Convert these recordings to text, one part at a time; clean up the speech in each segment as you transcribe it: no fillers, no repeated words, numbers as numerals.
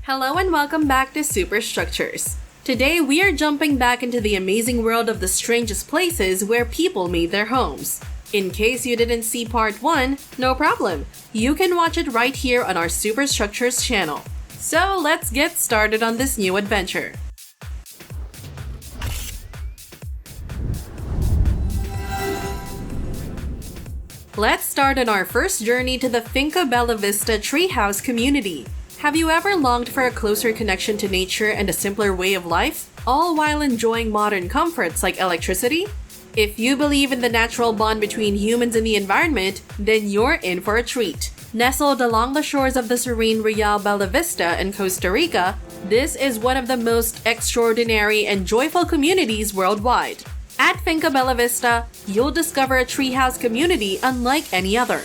Hello and welcome back to Superstructures. Today we are jumping back into the amazing world of the strangest places where people made their homes. In case you didn't see part 1, no problem. You can watch it right here on our Superstructures channel. So let's get started on this new adventure. Let's start on our first journey to the Finca Bellavista treehouse community. Have you ever longed for a closer connection to nature and a simpler way of life, all while enjoying modern comforts like electricity? If you believe in the natural bond between humans and the environment, then you're in for a treat. Nestled along the shores of the serene Real Bellavista in Costa Rica, this is one of the most extraordinary and joyful communities worldwide. At Finca Bellavista, you'll discover a treehouse community unlike any other.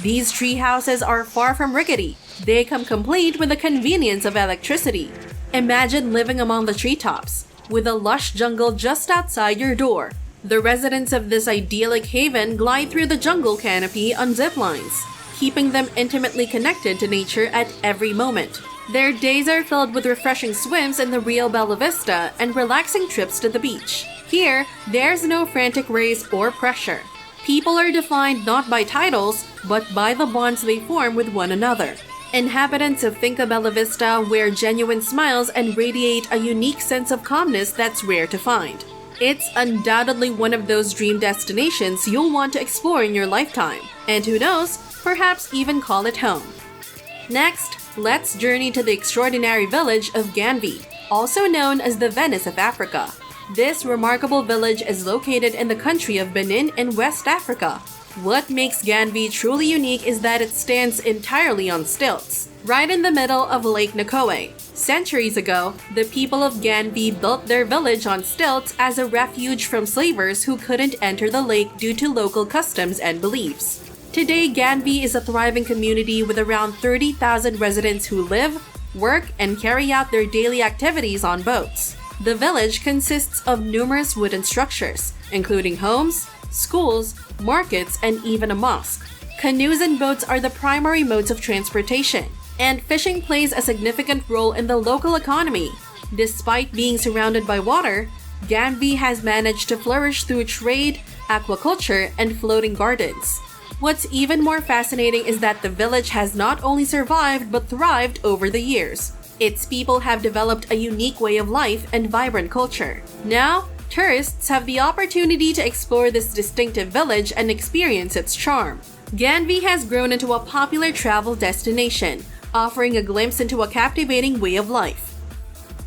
These treehouses are far from rickety. They come complete with the convenience of electricity. Imagine living among the treetops, with a lush jungle just outside your door. The residents of this idyllic haven glide through the jungle canopy on zip lines, keeping them intimately connected to nature at every moment. Their days are filled with refreshing swims in the Rio Bellavista and relaxing trips to the beach. Here, there's no frantic race or pressure. People are defined not by titles, but by the bonds they form with one another. Inhabitants of Finca Bellavista wear genuine smiles and radiate a unique sense of calmness that's rare to find. It's undoubtedly one of those dream destinations you'll want to explore in your lifetime, and who knows, perhaps even call it home. Next, let's journey to the extraordinary village of Ganvie, also known as the Venice of Africa. This remarkable village is located in the country of Benin in West Africa. What makes Ganvie truly unique is that it stands entirely on stilts, right in the middle of Lake Nkoe. Centuries ago, the people of Ganvie built their village on stilts as a refuge from slavers who couldn't enter the lake due to local customs and beliefs. Today, Ganvie is a thriving community with around 30,000 residents who live, work, and carry out their daily activities on boats. The village consists of numerous wooden structures, including homes, schools, markets, and even a mosque. Canoes and boats are the primary modes of transportation, and fishing plays a significant role in the local economy. Despite being surrounded by water, Ganvie has managed to flourish through trade, aquaculture, and floating gardens. What's even more fascinating is that the village has not only survived but thrived over the years. Its people have developed a unique way of life and vibrant culture. Now, tourists have the opportunity to explore this distinctive village and experience its charm. Ganvie has grown into a popular travel destination, offering a glimpse into a captivating way of life.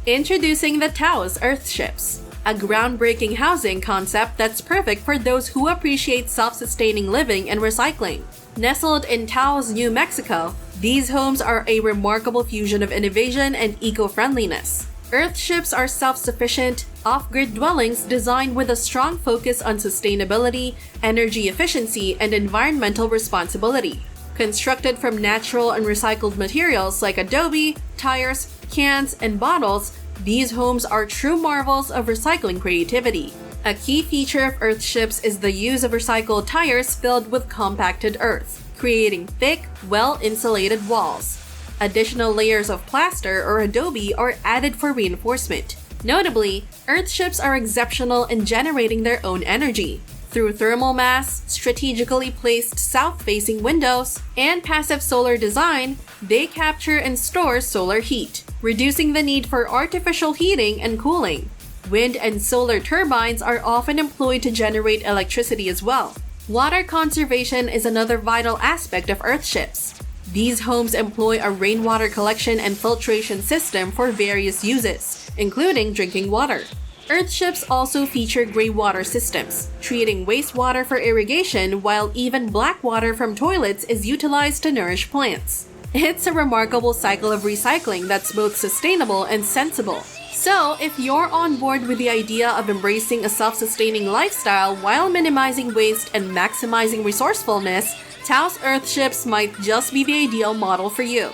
Introducing the Taos Earthships, a groundbreaking housing concept that's perfect for those who appreciate self-sustaining living and recycling. Nestled in Taos, New Mexico, these homes are a remarkable fusion of innovation and eco-friendliness. Earthships are self-sufficient, off-grid dwellings designed with a strong focus on sustainability, energy efficiency, and environmental responsibility. Constructed from natural and recycled materials like adobe, tires, cans, and bottles, these homes are true marvels of recycling creativity. A key feature of Earthships is the use of recycled tires filled with compacted earth, creating thick, well-insulated walls. Additional layers of plaster or adobe are added for reinforcement. Notably, Earthships are exceptional in generating their own energy. Through thermal mass, strategically placed south-facing windows, and passive solar design, they capture and store solar heat, reducing the need for artificial heating and cooling. Wind and solar turbines are often employed to generate electricity as well. Water conservation is another vital aspect of Earthships. These homes employ a rainwater collection and filtration system for various uses, including drinking water. Earthships also feature gray water systems, treating wastewater for irrigation while even black water from toilets is utilized to nourish plants. It's a remarkable cycle of recycling that's both sustainable and sensible. So, if you're on board with the idea of embracing a self-sustaining lifestyle while minimizing waste and maximizing resourcefulness, Taos Earthships might just be the ideal model for you.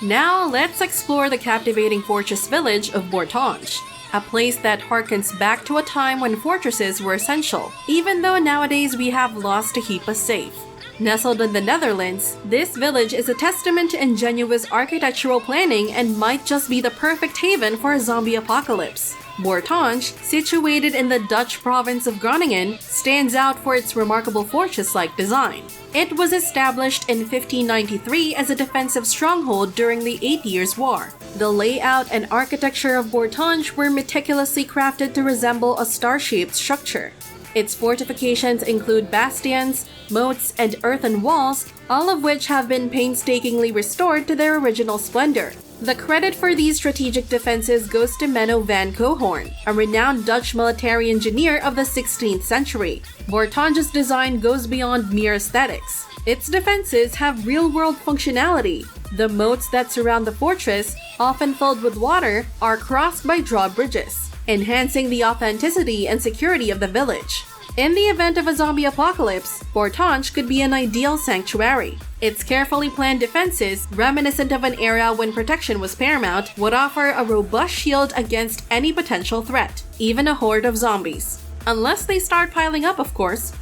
Now, let's explore the captivating fortress village of Bourtange, a place that harkens back to a time when fortresses were essential, even though nowadays we have laws to keep us safe. Nestled in the Netherlands, this village is a testament to ingenious architectural planning and might just be the perfect haven for a zombie apocalypse. Bourtange, situated in the Dutch province of Groningen, stands out for its remarkable fortress-like design. It was established in 1593 as a defensive stronghold during the 8 Years' War. The layout and architecture of Bourtange were meticulously crafted to resemble a star-shaped structure. Its fortifications include bastions, moats, and earthen walls, all of which have been painstakingly restored to their original splendor. The credit for these strategic defenses goes to Menno van Coehoorn, a renowned Dutch military engineer of the 16th century. Bourtange's design goes beyond mere aesthetics. Its defenses have real-world functionality. The moats that surround the fortress, often filled with water, are crossed by drawbridges, enhancing the authenticity and security of the village. In the event of a zombie apocalypse, Bourtange could be an ideal sanctuary. Its carefully planned defenses, reminiscent of an era when protection was paramount, would offer a robust shield against any potential threat, even a horde of zombies. Unless they start piling up, of course.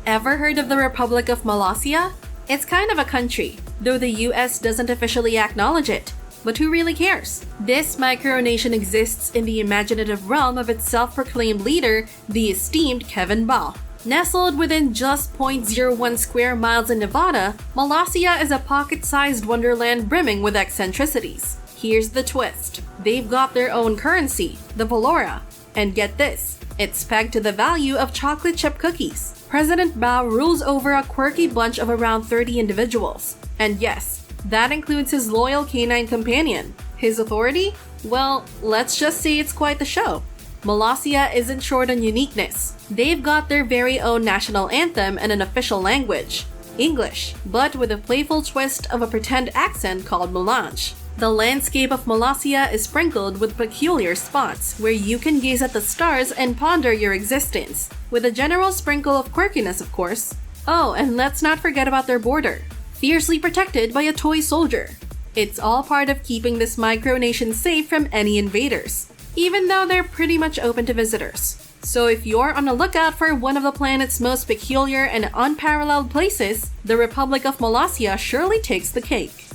Ever heard of the Republic of Molossia? It's kind of a country, though the US doesn't officially acknowledge it. But who really cares? This micronation exists in the imaginative realm of its self-proclaimed leader, the esteemed Kevin Ball. Nestled within just 0.01 square miles in Nevada, Molossia is a pocket-sized wonderland brimming with eccentricities. Here's the twist. They've got their own currency, the Valora. And get this, it's pegged to the value of chocolate chip cookies. President Bao rules over a quirky bunch of around 30 individuals. And yes, that includes his loyal canine companion. His authority? Well, let's just say it's quite the show. Molossia isn't short on uniqueness. They've got their very own national anthem and an official language, English, but with a playful twist of a pretend accent called Melange. The landscape of Molossia is sprinkled with peculiar spots where you can gaze at the stars and ponder your existence, with a general sprinkle of quirkiness, of course. Oh, and let's not forget about their border, fiercely protected by a toy soldier. It's all part of keeping this micronation safe from any invaders, even though they're pretty much open to visitors. So if you're on the lookout for one of the planet's most peculiar and unparalleled places, the Republic of Molossia surely takes the cake.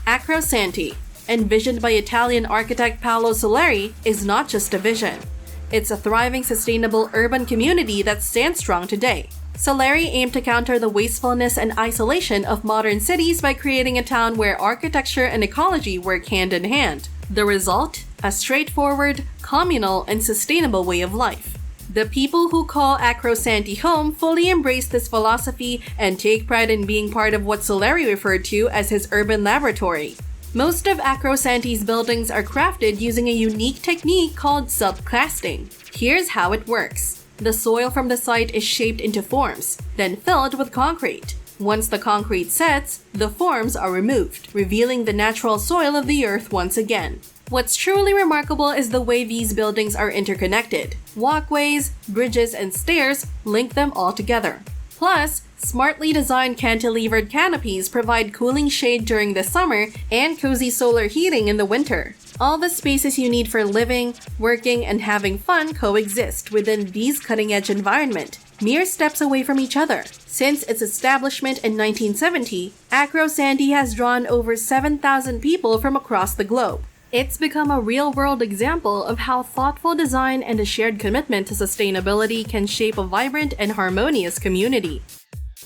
Acrosanti, envisioned by Italian architect Paolo Soleri, is not just a vision. It's a thriving, sustainable urban community that stands strong today. Soleri aimed to counter the wastefulness and isolation of modern cities by creating a town where architecture and ecology work hand in hand. The result? A straightforward, communal, and sustainable way of life. The people who call Acrosanti home fully embrace this philosophy and take pride in being part of what Soleri referred to as his urban laboratory. Most of Acrosanti's buildings are crafted using a unique technique called subcasting. Here's how it works. The soil from the site is shaped into forms, then filled with concrete. Once the concrete sets, the forms are removed, revealing the natural soil of the earth once again. What's truly remarkable is the way these buildings are interconnected. Walkways, bridges, and stairs link them all together. Plus, smartly designed cantilevered canopies provide cooling shade during the summer and cozy solar heating in the winter. All the spaces you need for living, working, and having fun coexist within these cutting-edge environments, mere steps away from each other. Since its establishment in 1970, Acrosanti has drawn over 7,000 people from across the globe. It's become a real-world example of how thoughtful design and a shared commitment to sustainability can shape a vibrant and harmonious community.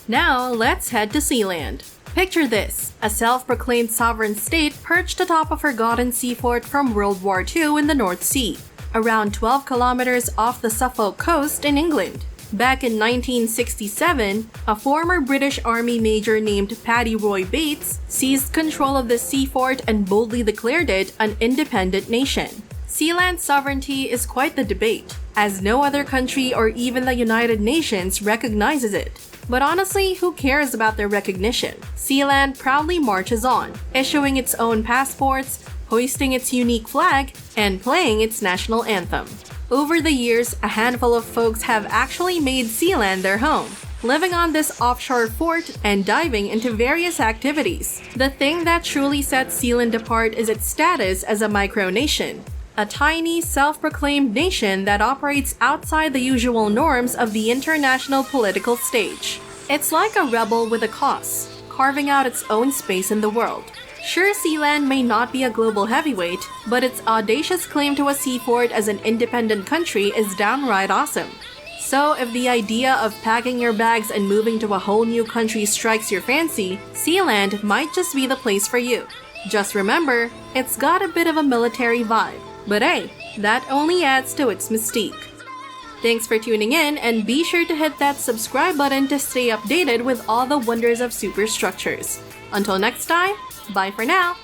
Now, let's head to Sealand. Picture this, a self-proclaimed sovereign state perched atop a forgotten seafort from World War II in the North Sea, around 12 kilometers off the Suffolk coast in England. Back in 1967, a former British Army major named Paddy Roy Bates seized control of the seafort and boldly declared it an independent nation. Sealand's sovereignty is quite the debate, as no other country or even the United Nations recognizes it. But honestly, who cares about their recognition? Sealand proudly marches on, issuing its own passports, hoisting its unique flag, and playing its national anthem. Over the years, a handful of folks have actually made Sealand their home, living on this offshore fort and diving into various activities. The thing that truly sets Sealand apart is its status as a micronation, a tiny, self-proclaimed nation that operates outside the usual norms of the international political stage. It's like a rebel with a cause, carving out its own space in the world. Sure, Sealand may not be a global heavyweight, but its audacious claim to a seaport as an independent country is downright awesome. So if the idea of packing your bags and moving to a whole new country strikes your fancy, Sealand might just be the place for you. Just remember, it's got a bit of a military vibe, but hey, that only adds to its mystique. Thanks for tuning in, and be sure to hit that subscribe button to stay updated with all the wonders of superstructures. Until next time, bye for now!